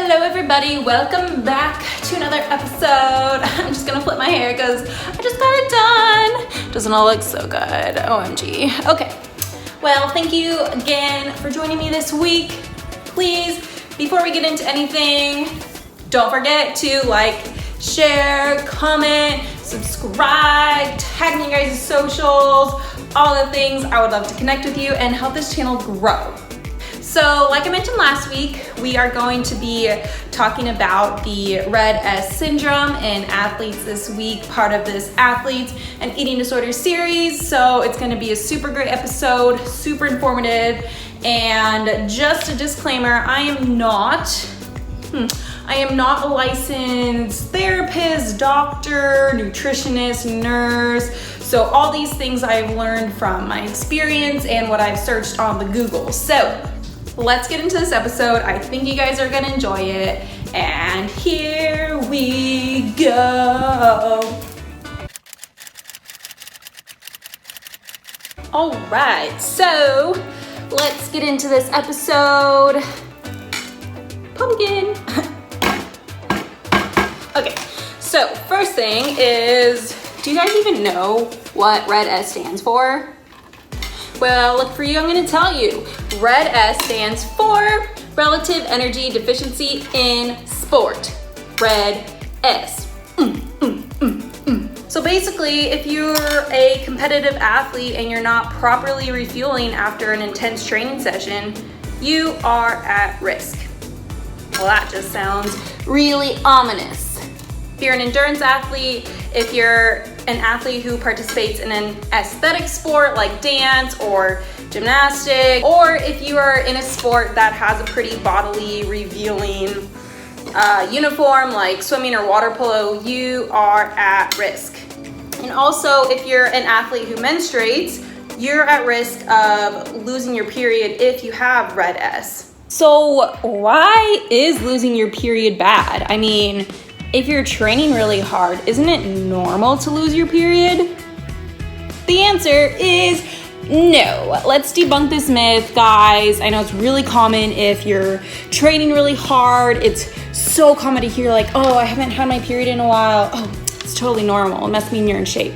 Hello everybody, welcome back to another episode. I'm just gonna flip my hair because I just got it done. Doesn't all look so good, OMG. Okay, well, thank you again for joining me this week. Please, before we get into anything, don't forget to like, share, comment, subscribe, tag me in your guys' socials, all the things. I would love to connect with you and help this channel grow. So like I mentioned last week, we are going to be talking about the Red S syndrome in athletes this week, part of this athletes and eating disorders series. So it's going to be a super great episode, super informative. And just a disclaimer, I am not a licensed therapist, doctor, nutritionist, nurse. So all these things I've learned from my experience and what I've searched on the Google. So let's get into this episode. I think you guys are gonna enjoy it. And here we go. All right, so let's get into this episode. Pumpkin. Okay, so first thing is, do you guys even know what Red S stands for? Well, look for you, I'm gonna tell you. Red S stands for Relative Energy Deficiency in Sport. Red S. So basically, if you're a competitive athlete and you're not properly refueling after an intense training session, you are at risk. Well, that just sounds really ominous. If you're an endurance athlete, if you're an athlete who participates in an aesthetic sport like dance or gymnastics, or if you are in a sport that has a pretty bodily revealing uniform like swimming or water polo, you are at risk. And also, if you're an athlete who menstruates, you're at risk of losing your period if you have Red S. So why is losing your period bad? I mean, if you're training really hard, isn't it normal to lose your period? The answer is no. Let's debunk this myth, guys. I know it's really common if you're training really hard. It's so common to hear like, oh, I haven't had my period in a while. Oh, it's totally normal. It must mean you're in shape.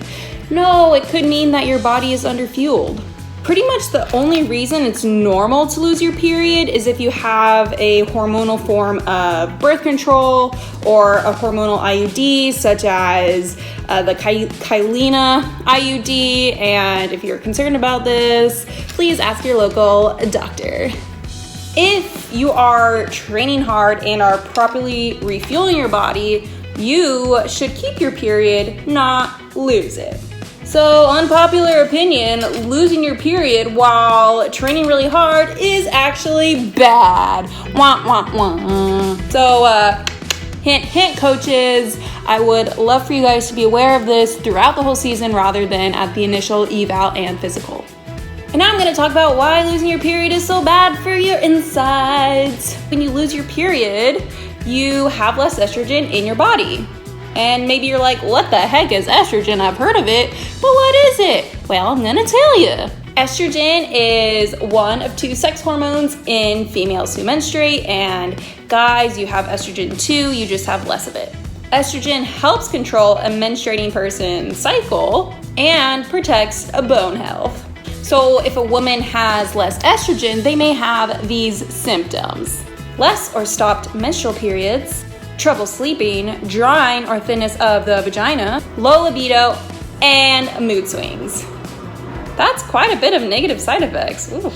No, it could mean that your body is underfueled. Pretty much the only reason it's normal to lose your period is if you have a hormonal form of birth control or a hormonal IUD, such as the Kyleena IUD. And if you're concerned about this, please ask your local doctor. If you are training hard and are properly refueling your body, you should keep your period, not lose it. So, unpopular opinion, losing your period while training really hard is actually bad. Wah, wah, wah. So, hint, hint, coaches, I would love for you guys to be aware of this throughout the whole season rather than at the initial eval and physical. And now I'm going to talk about why losing your period is so bad for your insides. When you lose your period, you have less estrogen in your body. And maybe you're like, what the heck is estrogen? I've heard of it, but what is it? Well, I'm gonna tell you. Estrogen is one of two sex hormones in females who menstruate, and guys, you have estrogen too, you just have less of it. Estrogen helps control a menstruating person's cycle and protects bone health. So if a woman has less estrogen, they may have these symptoms: less or stopped menstrual periods, trouble sleeping, drying or thinness of the vagina, low libido, and mood swings. That's quite a bit of negative side effects. Ooh.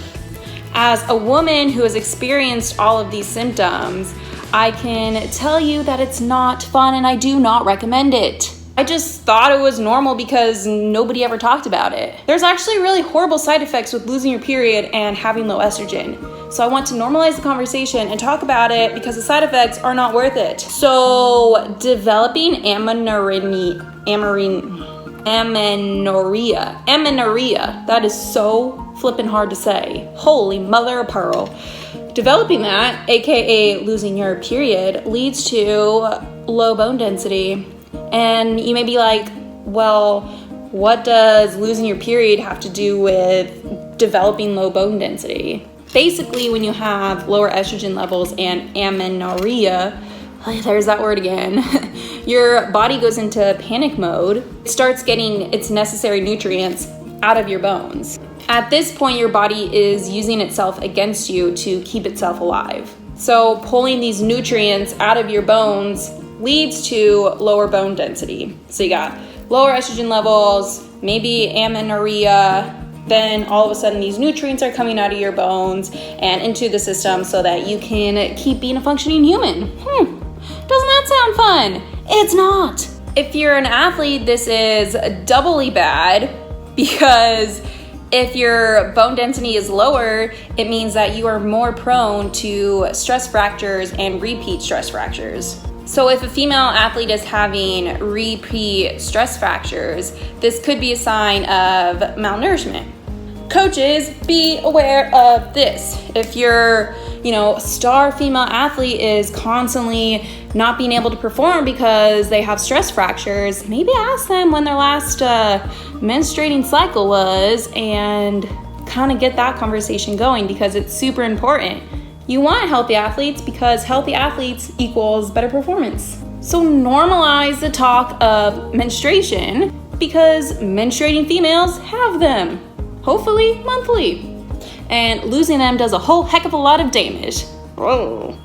As a woman who has experienced all of these symptoms, I can tell you that it's not fun and I do not recommend it. I just thought it was normal because nobody ever talked about it. There's actually really horrible side effects with losing your period and having low estrogen. So I want to normalize the conversation and talk about it because the side effects are not worth it. So developing amenorrhea, that is so flippin' hard to say. Holy mother of pearl. Developing that, aka losing your period, leads to low bone density. And you may be like, well, what does losing your period have to do with developing low bone density? Basically, when you have lower estrogen levels and amenorrhea, there's that word again, your body goes into panic mode. It starts getting its necessary nutrients out of your bones. At this point, your body is using itself against you to keep itself alive. So pulling these nutrients out of your bones leads to lower bone density. So you got lower estrogen levels, maybe amenorrhea, then all of a sudden these nutrients are coming out of your bones and into the system so that you can keep being a functioning human. Doesn't that sound fun? It's not. If you're an athlete, this is doubly bad because if your bone density is lower, it means that you are more prone to stress fractures and repeat stress fractures. So if a female athlete is having repeat stress fractures, this could be a sign of malnourishment. Coaches, be aware of this. If your, star female athlete is constantly not being able to perform because they have stress fractures, maybe ask them when their last menstruating cycle was and kind of get that conversation going because it's super important. You want healthy athletes because healthy athletes equals better performance. So normalize the talk of menstruation because menstruating females have them, hopefully monthly. And losing them does a whole heck of a lot of damage. Whoa.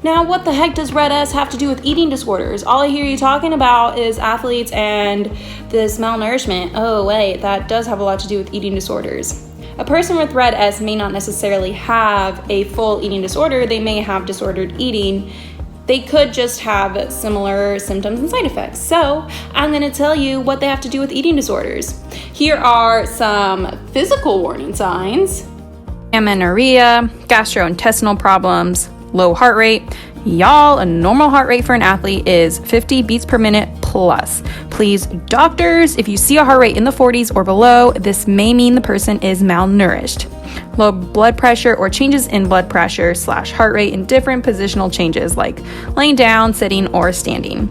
Now, what the heck does Red S have to do with eating disorders? All I hear you talking about is athletes and this malnourishment. Oh, wait, that does have a lot to do with eating disorders. A person with Red S may not necessarily have a full eating disorder. They may have disordered eating. They could just have similar symptoms and side effects. So I'm going to tell you what they have to do with eating disorders. Here are some physical warning signs. Amenorrhea, gastrointestinal problems, low heart rate. Y'all, a normal heart rate for an athlete is 50 beats per minute plus. Please, doctors, if you see a heart rate in the 40s or below, this may mean the person is malnourished. Low blood pressure or changes in blood pressure / heart rate in different positional changes like laying down, sitting, or standing.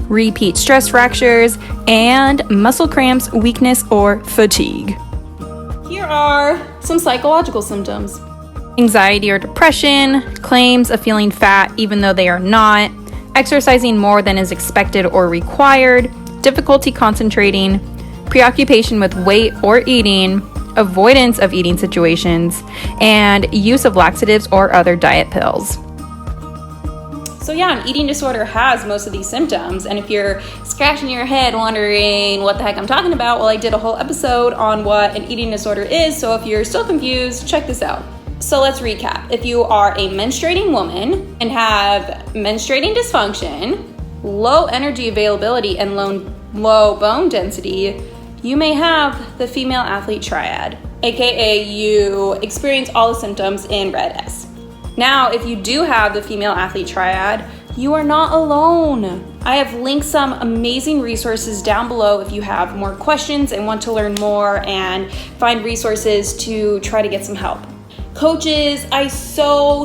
Repeat stress fractures and muscle cramps, weakness, or fatigue. Here are some psychological symptoms. Anxiety or depression, claims of feeling fat even though they are not, exercising more than is expected or required, difficulty concentrating, preoccupation with weight or eating, avoidance of eating situations, and use of laxatives or other diet pills. So yeah, an eating disorder has most of these symptoms, and if you're scratching your head wondering what the heck I'm talking about, well, I did a whole episode on what an eating disorder is, so if you're still confused, check this out. So let's recap. If you are a menstruating woman and have menstruating dysfunction, low energy availability, and low bone density, you may have the female athlete triad, aka you experience all the symptoms in Red S. Now, if you do have the female athlete triad, you are not alone. I have linked some amazing resources down below if you have more questions and want to learn more and find resources to try to get some help. Coaches, I so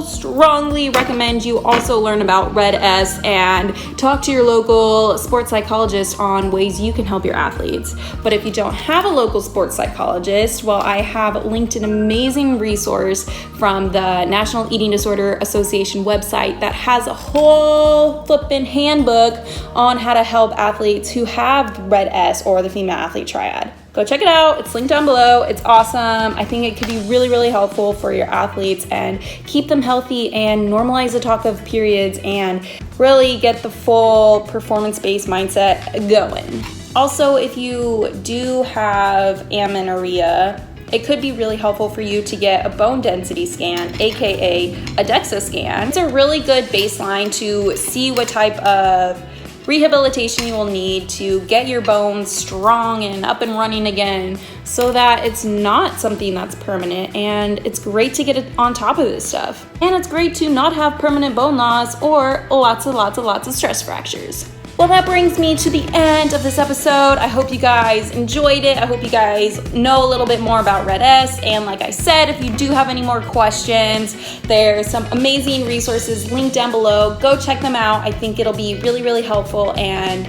strongly recommend you also learn about Red S and talk to your local sports psychologist on ways you can help your athletes. But if you don't have a local sports psychologist, well, I have linked an amazing resource from the National Eating Disorder Association website that has a whole flippin' handbook on how to help athletes who have Red S or the female athlete triad. Go check it out. It's linked down below. It's awesome. I think it could be really helpful for your athletes and keep them healthy and normalize the talk of periods and really get the full performance-based mindset going. Also, if you do have amenorrhea, it could be really helpful for you to get a bone density scan, aka a DEXA scan. It's a really good baseline to see what type of rehabilitation you will need to get your bones strong and up and running again so that it's not something that's permanent, and it's great to get it on top of this stuff. And it's great to not have permanent bone loss or lots of stress fractures. Well, that brings me to the end of this episode. I hope you guys enjoyed it. I hope you guys know a little bit more about Red S. And like I said, if you do have any more questions, there's some amazing resources linked down below. Go check them out. I think it'll be really helpful. And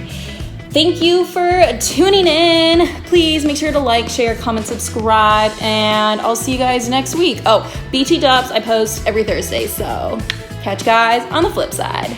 Thank you for tuning in. Please make sure to like, share, comment, subscribe, and I'll see you guys next week. Oh, BT Dubs, I post every Thursday, so catch you guys on the flip side.